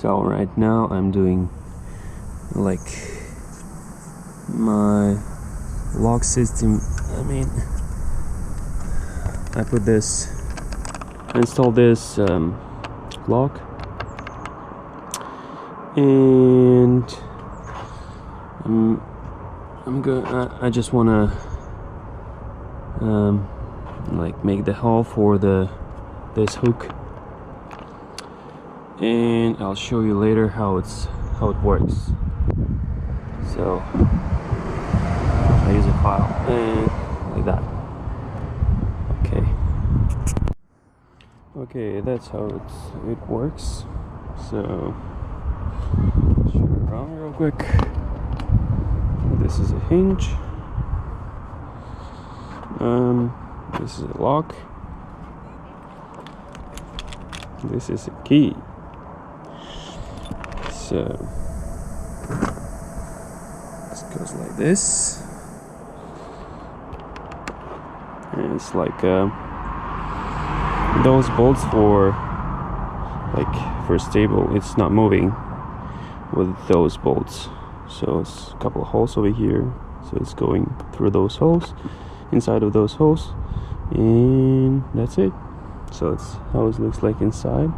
So right now I'm doing like my lock system. I put this, install this lock, and I just wanna like make the hole for this hook, and I'll show you later how it works. So I use a file and like that. Okay, that's how it works. So show it around real quick. This is a hinge. This is a lock. This is a key. So this goes like this, and it's like those bolts for stable. It's not moving with those bolts. So it's a couple of holes over here. So it's going through those holes, inside of those holes, and that's it. So it's how it looks like inside.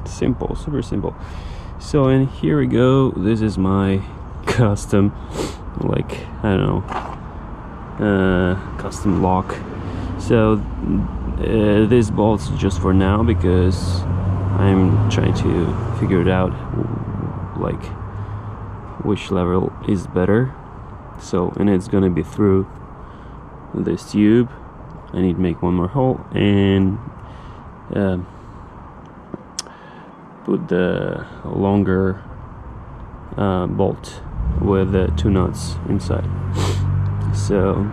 Simple, super simple. So, and here we go. This is my custom, custom lock. So this bolt's just for now because I'm trying to figure it out, like which level is better. So, and it's gonna be through this tube. I need to make one more hole and put the longer bolt with the 2 nuts inside. So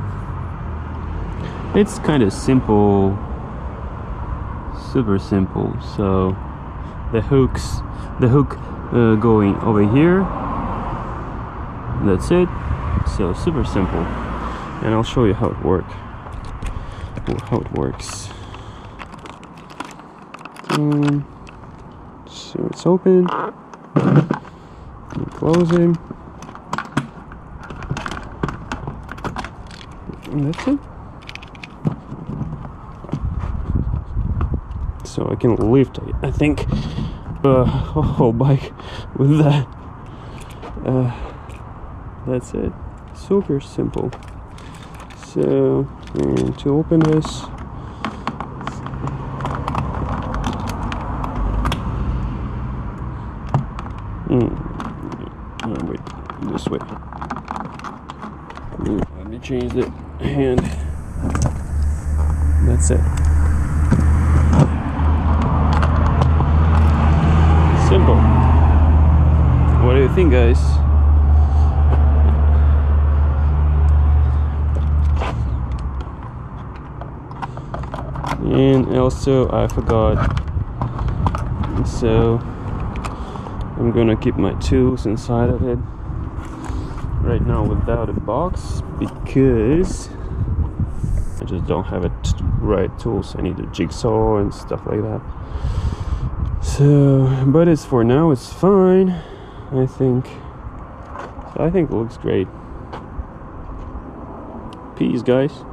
it's kind of simple, super simple. So the hook going over here, that's it. So super simple, and I'll show you how it works. So it's open, you close it, and that's it. So I can lift, I think, a whole bike with that. That's it. Super simple. So, and to open this, wait, this way. Let me change the hand. That's it. Simple. What do you think, guys? And also I forgot, so I'm gonna keep my tools inside of it right now without a box because I just don't have right tools. I need a jigsaw and stuff like that. So, but it's for now, it's fine, I think. So I think it looks great. Peace, guys.